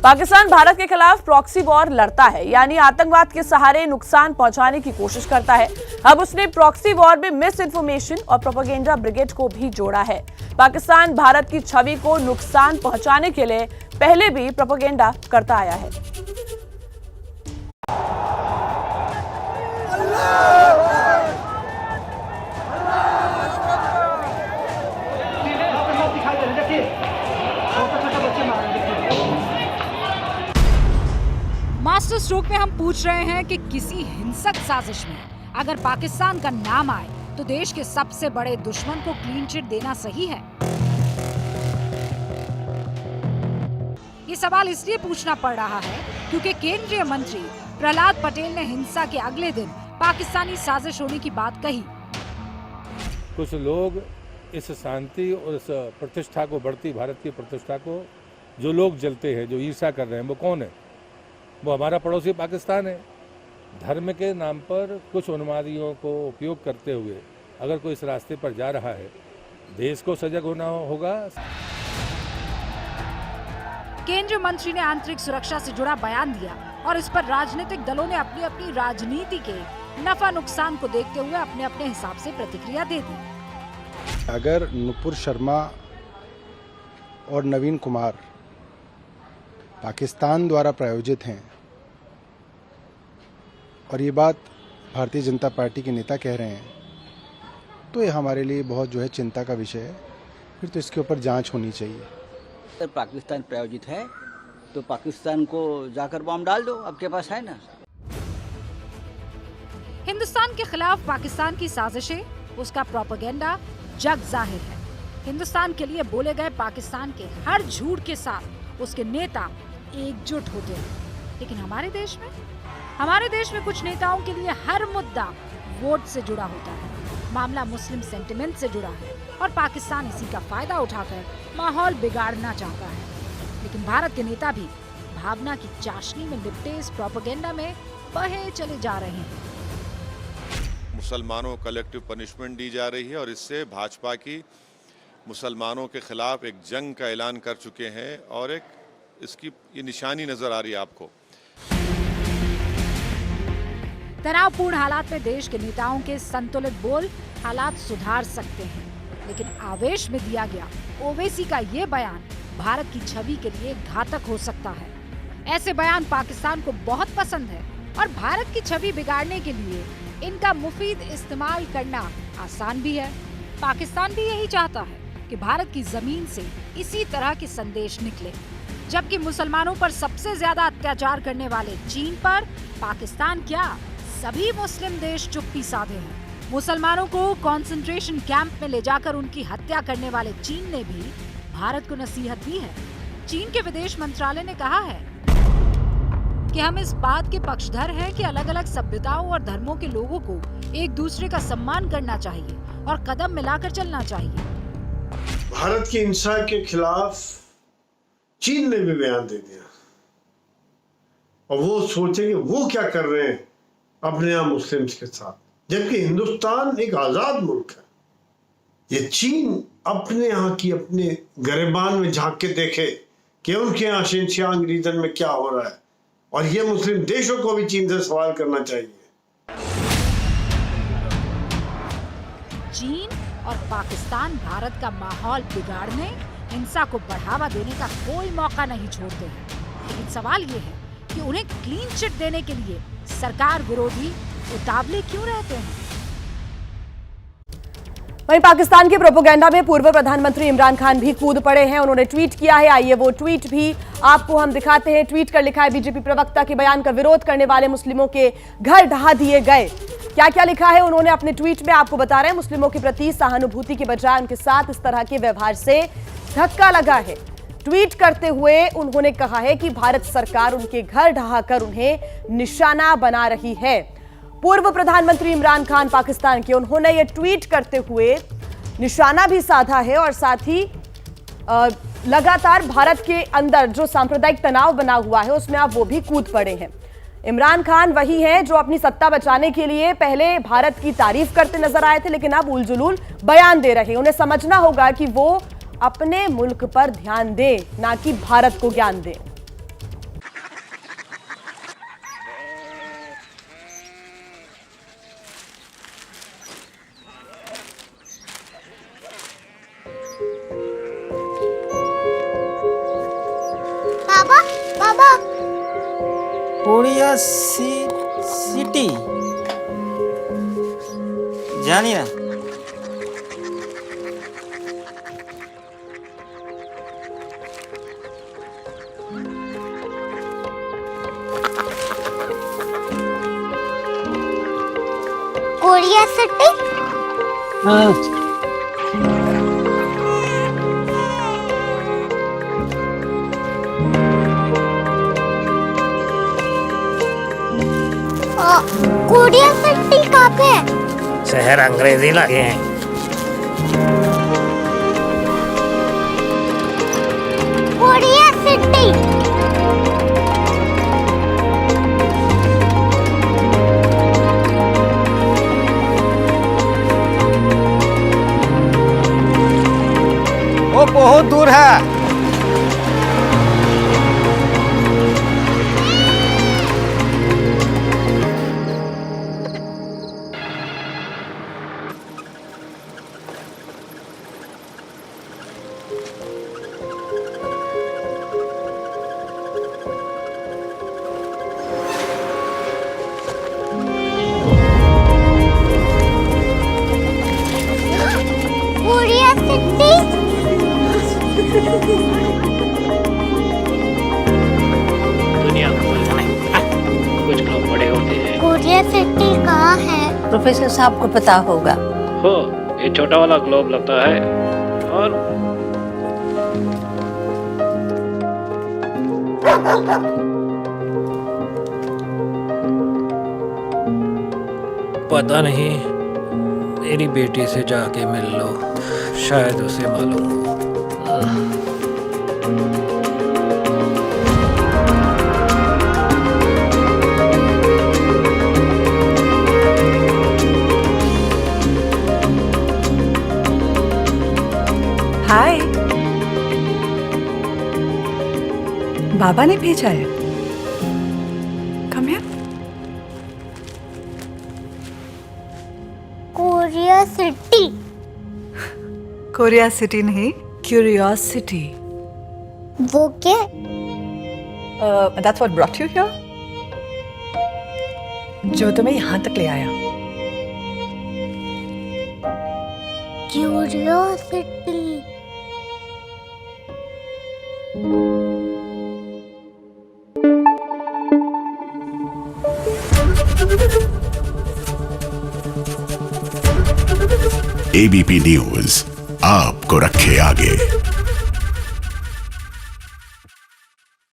पाकिस्तान भारत के खिलाफ proxy war लड़ता है, यानी आतंकवाद के सहारे नुकसान पहुंचाने की कोशिश करता है। अब उसने प्रॉक्सी वॉर में मिस इन्फॉर्मेशन और प्रोपेगेंडा ब्रिगेड को भी जोड़ा है। पाकिस्तान भारत की छवि को नुकसान पहुंचाने के लिए पहले भी प्रोपेगेंडा करता आया है। मास्टर स्ट्रोक में हम पूछ रहे हैं कि किसी हिंसक साजिश में अगर पाकिस्तान का नाम आए तो देश के सबसे बड़े दुश्मन को क्लीन चिट देना सही है? ये सवाल इसलिए पूछना पड़ रहा है क्योंकि केंद्रीय मंत्री प्रहलाद पटेल ने हिंसा के अगले दिन पाकिस्तानी साजिश होने की बात कही। कुछ लोग इस शांति और इस प्रतिष्ठा को, बढ़ती भारत की प्रतिष्ठा को जो लोग जलते हैं, जो ईर्ष्या कर रहे हैं, वो कौन है? वो हमारा पड़ोसी पाकिस्तान है। धर्म के नाम पर कुछ उन्मादियों को उपयोग करते हुए अगर कोई इस रास्ते पर जा रहा है, देश को सजग होना होगा। केंद्रीय मंत्री ने आंतरिक सुरक्षा से जुड़ा बयान दिया और इस पर राजनीतिक दलों ने अपनी अपनी राजनीति के नफा नुकसान को देखते हुए अपने अपने हिसाब से प्रतिक्रिया दे दी। अगर नुपुर शर्मा और नवीन कुमार पाकिस्तान द्वारा प्रायोजित हैं और ये बात भारतीय जनता पार्टी के नेता कह रहे हैं, तो ये हमारे लिए बहुत जो है चिंता का विषय है। फिर तो इसके ऊपर जांच होनी चाहिए। अगर पाकिस्तान प्रायोजित है तो पाकिस्तान को जाकर बम डाल दो, आपके पास है ना। हिंदुस्तान के खिलाफ पाकिस्तान की साजिशें, उसका प्रोपेगेंडा जग जाहिर है। हिंदुस्तान के लिए बोले गए पाकिस्तान के हर झूठ के साथ उसके नेता एकजुट होते हैं। लेकिन हमारे देश में कुछ नेताओं के लिए हर मुद्दा वोट से जुड़ा होता है, मामला मुस्लिम सेंटिमेंट से जुड़ा है और पाकिस्तान इसी का फायदा उठाकर माहौल बिगाड़ना चाहता है। लेकिन भारत के नेता भी भावना की चाशनी में लिपटे इस प्रोपेगेंडा में बहे चले जा रहे हैं। मुसलमानों को कलेक्टिव पनिशमेंट दी जा रही है और इससे भाजपा की मुसलमानों के खिलाफ एक जंग का ऐलान कर चुके हैं और एक इसकी ये निशानी नजर आ रही है आपको। तनावपूर्ण हालात में देश के नेताओं के संतुलित बोल हालात सुधार सकते हैं, लेकिन आवेश में दिया गया ओवैसी का ये बयान भारत की छवि के लिए घातक हो सकता है। ऐसे बयान पाकिस्तान को बहुत पसंद है और भारत की छवि बिगाड़ने के लिए इनका मुफीद इस्तेमाल करना आसान भी है। पाकिस्तान भी यही चाहता है कि भारत की जमीन से इसी तरह के संदेश निकले। जबकि मुसलमानों पर सबसे ज्यादा अत्याचार करने वाले चीन पर पाकिस्तान क्या, सभी मुस्लिम देश चुप्पी साधे हैं। मुसलमानों को कंसंट्रेशन कैंप में ले जाकर उनकी हत्या करने वाले चीन ने भी भारत को नसीहत दी है। चीन के विदेश मंत्रालय ने कहा है कि हम इस बात के पक्षधर हैं कि अलग अलग सभ्यताओं और धर्मों के लोगों को एक दूसरे का सम्मान करना चाहिए और कदम मिलाकर चलना चाहिए। भारत की हिंसा के खिलाफ चीन ने भी बयान दे दिया और वो सोचेंगे वो क्या कर रहे हैं अपने यहाँ मुस्लिम्स के साथ, जबकि हिंदुस्तान एक आजाद मुल्क है। ये चीन अपने यहाँ की अपने गिरेबान में झांक के देखे कि उनके यहाँ शिनजियांग रीजन में क्या हो रहा है, और ये मुस्लिम देशों को भी चीन से सवाल करना चाहिए। चीन और पाकिस्तान भारत का माहौल बिगाड़ने, हिंसा को बढ़ावा देने का कोई मौका नहीं छोड़ते हैं। लेकिन सवाल ये है कि उन्हें क्लीन चिट देने के लिए सरकार विरोधी उतावले क्यों रहते हैं? वहीं पाकिस्तान के प्रोपेगेंडा में पूर्व प्रधानमंत्री इमरान खान भी कूद पड़े हैं। उन्होंने ट्वीट किया है, आइए वो ट्वीट भी आपको हम दिखाते हैं। ट्वीट कर लिखा है, बीजेपी प्रवक्ता के बयान का विरोध करने वाले मुस्लिमों के घर ढहा दिए गए। क्या क्या लिखा है उन्होंने अपने ट्वीट में, आपको बता रहे हैं। मुस्लिमों के प्रति सहानुभूति के बजाय उनके साथ इस तरह के व्यवहार से धक्का लगा है। ट्वीट करते हुए उन्होंने कहा है कि भारत सरकार उनके घर ढहाकर उन्हें निशाना बना रही है। पूर्व प्रधानमंत्री इमरान खान पाकिस्तान के, उन्होंने ये ट्वीट करते हुए निशाना भी साधा है और साथ ही लगातार भारत के अंदर जो सांप्रदायिक तनाव बना हुआ है उसमें अब वो भी कूद पड़े हैं। इमरान खान वही हैं जो अपनी सत्ता बचाने के लिए पहले भारत की तारीफ करते नजर आए थे, लेकिन अब उलझुल बयान दे रहे हैं। उन्हें समझना होगा कि वो अपने मुल्क पर ध्यान दें, ना कि भारत को ज्ञान दें। बाबा बाबा कोरिया सिटी जानी ना। कोरिया सिटी कोरिया सिटी कहाँ पे है? शहर अंग्रेजी लगे हैं। कोरिया सिटी वो बहुत दूर है। कोरिया सिटी दुनिया कुछ लोग बड़े होते हैं। कोरिया सिटी कहाँ है? प्रोफेसर साहब को पता होगा। हो ये छोटा वाला ग्लोब लगता है और पता नहीं, मेरी बेटी से जाके मिल लो, शायद उसे मालूम हो। हाय, बाबा ने भेजा है। Come here. Korea city Korea city नहीं, क्यूरियोसिटी। वो क्या? That's what brought you here? जो तुम्हें यहाँ तक ले आया। क्यूरियोसिटी एबीपी न्यूज आपको रखे आगे।